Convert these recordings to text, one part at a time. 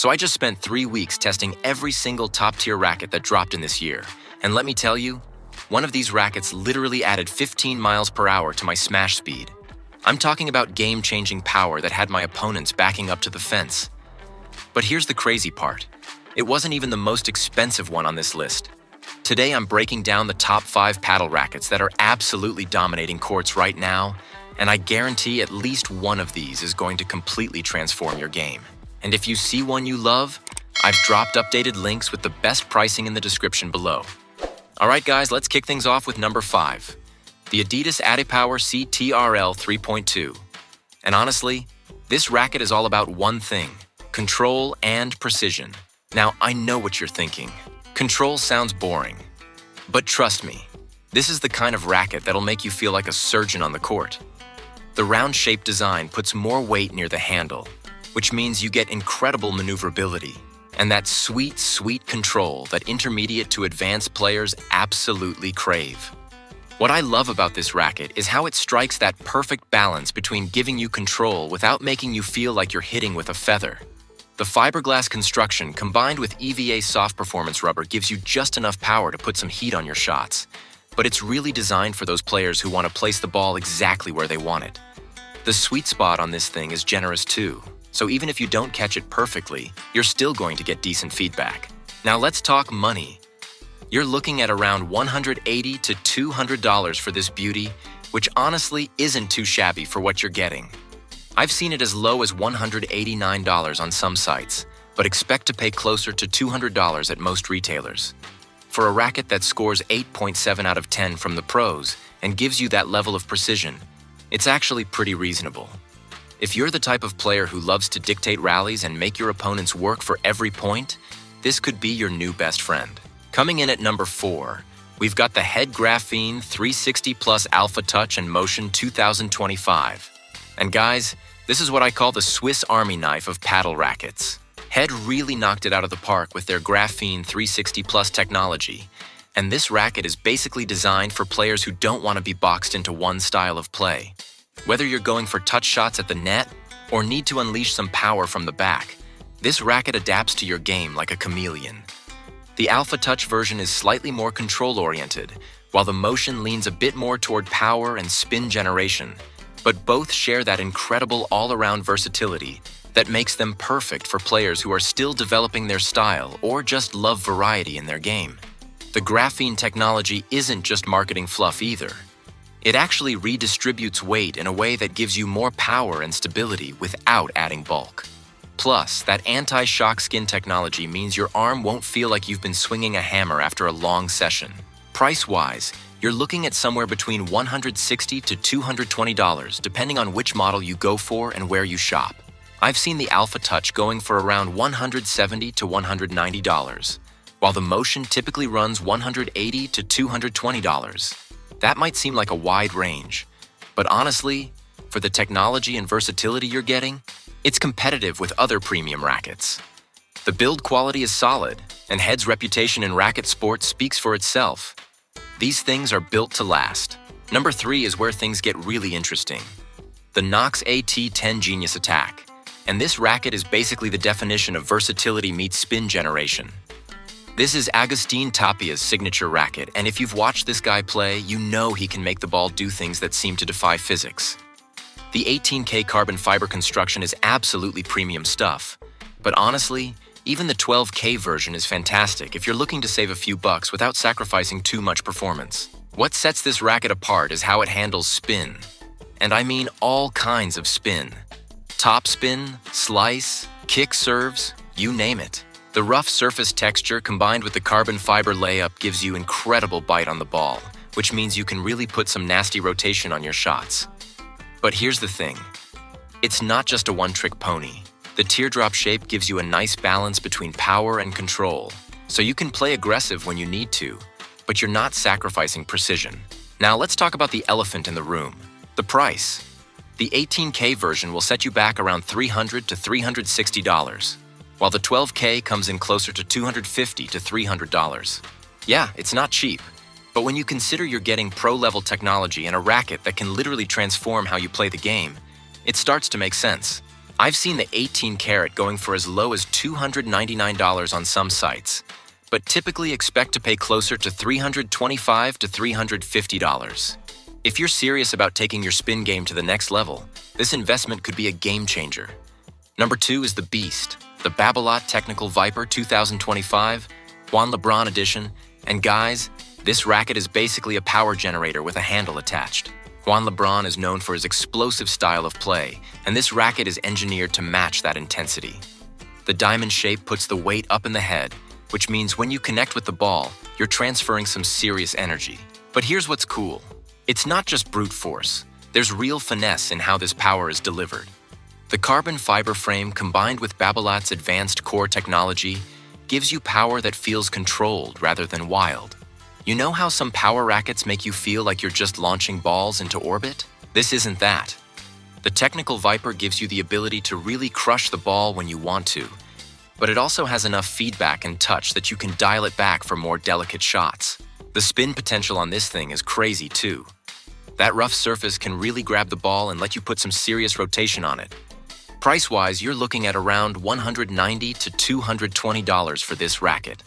So I just spent 3 weeks testing every single top-tier racket that dropped in this year. And let me tell you, one of these rackets literally added 15 miles per hour to my smash speed. I'm talking about game-changing power that had my opponents backing up to the fence. But here's the crazy part. It wasn't even the most expensive one on this list. Today I'm breaking down the top 5 paddle rackets that are absolutely dominating courts right now, and I guarantee at least one of these is going to completely transform your game. And if you see one you love, I've dropped updated links with the best pricing in the description below. Alright guys, let's kick things off with number 5. The Adidas Adipower CTRL 3.2. And honestly, this racket is all about one thing: control and precision. Now, I know what you're thinking. Control sounds boring. But trust me, this is the kind of racket that'll make you feel like a surgeon on the court. The round-shaped design puts more weight near the handle, which means you get incredible maneuverability and that sweet, sweet control that intermediate to advanced players absolutely crave. What I love about this racket is how it strikes that perfect balance between giving you control without making you feel like you're hitting with a feather. The fiberglass construction combined with EVA soft performance rubber gives you just enough power to put some heat on your shots, but it's really designed for those players who want to place the ball exactly where they want it. The sweet spot on this thing is generous too. So even if you don't catch it perfectly, you're still going to get decent feedback. Now let's talk money. You're looking at around $180 to $200 for this beauty, which honestly isn't too shabby for what you're getting. I've seen it as low as $189 on some sites, but expect to pay closer to $200 at most retailers. For a racket that scores 8.7 out of 10 from the pros and gives you that level of precision, it's actually pretty reasonable. If you're the type of player who loves to dictate rallies and make your opponents work for every point, this could be your new best friend. Coming in at number 4, we've got the Graphene 360 Plus Alpha Touch and Motion 2025. And guys, this is what I call the Swiss Army knife of paddle rackets. Head really knocked it out of the park with their Graphene 360 Plus technology, and this racket is basically designed for players who don't want to be boxed into one style of play. Whether you're going for touch shots at the net or need to unleash some power from the back, this racket adapts to your game like a chameleon. The Alpha Touch version is slightly more control-oriented, while the Motion leans a bit more toward power and spin generation, but both share that incredible all-around versatility that makes them perfect for players who are still developing their style or just love variety in their game. The Graphene technology isn't just marketing fluff either. It actually redistributes weight in a way that gives you more power and stability without adding bulk. Plus, that anti-shock skin technology means your arm won't feel like you've been swinging a hammer after a long session. Price-wise, you're looking at somewhere between $160 to $220, depending on which model you go for and where you shop. I've seen the Alpha Touch going for around $170 to $190, while the Motion typically runs $180 to $220. That might seem like a wide range, but honestly, for the technology and versatility you're getting, it's competitive with other premium rackets. The build quality is solid, and Head's reputation in racket sports speaks for itself. These things are built to last. Number 3 is where things get really interesting. The Knox AT10 Genius Attack. And this racket is basically the definition of versatility meets spin generation. This is 𝗟𝗶𝗍𝘂𝘂𝘀𝘀's signature racket, and if you've watched this guy play, you know he can make the ball do things that seem to defy physics. The 18K carbon fiber construction is absolutely premium stuff, but honestly, even the 12K version is fantastic if you're looking to save a few bucks without sacrificing too much performance. What sets this racket apart is how it handles spin. And I mean all kinds of spin. Top spin, slice, kick serves, you name it. The rough surface texture combined with the carbon fiber layup gives you incredible bite on the ball, which means you can really put some nasty rotation on your shots. But here's the thing. It's not just a one-trick pony. The teardrop shape gives you a nice balance between power and control, so you can play aggressive when you need to, but you're not sacrificing precision. Now let's talk about the elephant in the room, the price. The 18K version will set you back around $300 to $360, while the 12K comes in closer to $250 to $300. Yeah, it's not cheap, but when you consider you're getting pro-level technology and a racket that can literally transform how you play the game, it starts to make sense. I've seen the 18-karat going for as low as $299 on some sites, but typically expect to pay closer to $325 to $350. If you're serious about taking your spin game to the next level, this investment could be a game changer. Number 2 is the Beast, the 𝗍𝗿će Technical Viper 2025, Juan LeBron edition, and guys, this racket is basically a power generator with a handle attached. Juan LeBron is known for his explosive style of play, and this racket is engineered to match that intensity. The diamond shape puts the weight up in the head, which means when you connect with the ball, you're transferring some serious energy. But here's what's cool. It's not just brute force. There's real finesse in how this power is delivered. The carbon fiber frame combined with 𝗍𝗿će's advanced core technology gives you power that feels controlled rather than wild. You know how some power rackets make you feel like you're just launching balls into orbit? This isn't that. The Technical Viper gives you the ability to really crush the ball when you want to, but it also has enough feedback and touch that you can dial it back for more delicate shots. The spin potential on this thing is crazy too. That rough surface can really grab the ball and let you put some serious rotation on it. Price-wise, you're looking at around $190 to $220 for this racket,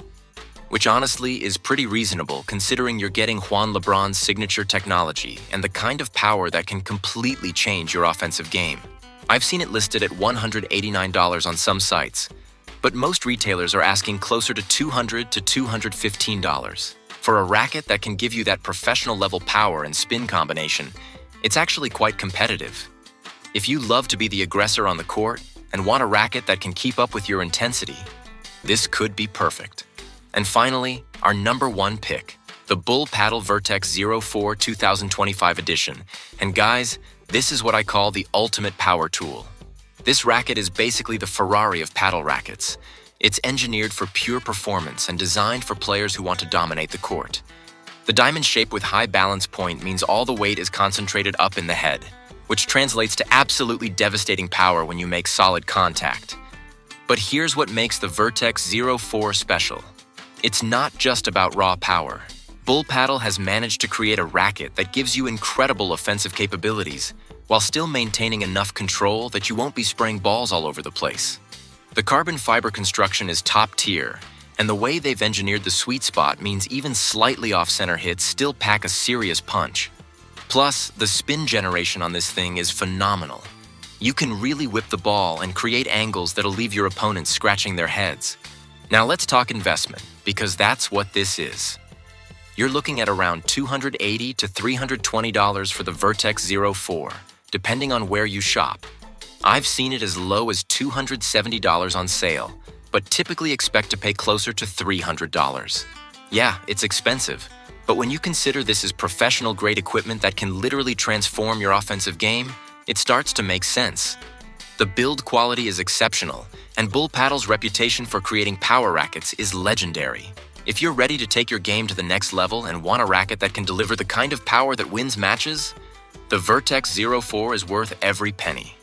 which honestly is pretty reasonable considering you're getting Juan LeBron's signature technology and the kind of power that can completely change your offensive game. I've seen it listed at $189 on some sites, but most retailers are asking closer to $200 to $215. For a racket that can give you that professional-level power and spin combination, it's actually quite competitive. If you love to be the aggressor on the court and want a racket that can keep up with your intensity, this could be perfect. And finally, our number 1 pick, the 𝗍𝗿će 04 2025 edition. And guys, this is what I call the ultimate power tool. This racket is basically the Ferrari of paddle rackets. It's engineered for pure performance and designed for players who want to dominate the court. The diamond shape with high balance point means all the weight is concentrated up in the head, which translates to absolutely devastating power when you make solid contact. But here's what makes the 𝗍𝗿će 04 special. It's not just about raw power. 𝗍𝗿će has managed to create a racket that gives you incredible offensive capabilities while still maintaining enough control that you won't be spraying balls all over the place. The carbon fiber construction is top tier, and the way they've engineered the sweet spot means even slightly off-center hits still pack a serious punch. Plus, the spin generation on this thing is phenomenal. You can really whip the ball and create angles that'll leave your opponents scratching their heads. Now let's talk investment, because that's what this is. You're looking at around $280 to $320 for the 𝗍𝗿će 04, depending on where you shop. I've seen it as low as $270 on sale, but typically expect to pay closer to $300. Yeah, it's expensive, but when you consider this is professional-grade equipment that can literally transform your offensive game, it starts to make sense. The build quality is exceptional, and 𝗍𝗿će's reputation for creating power rackets is legendary. If you're ready to take your game to the next level and want a racket that can deliver the kind of power that wins matches, the 𝗍𝗿će 04 is worth every penny.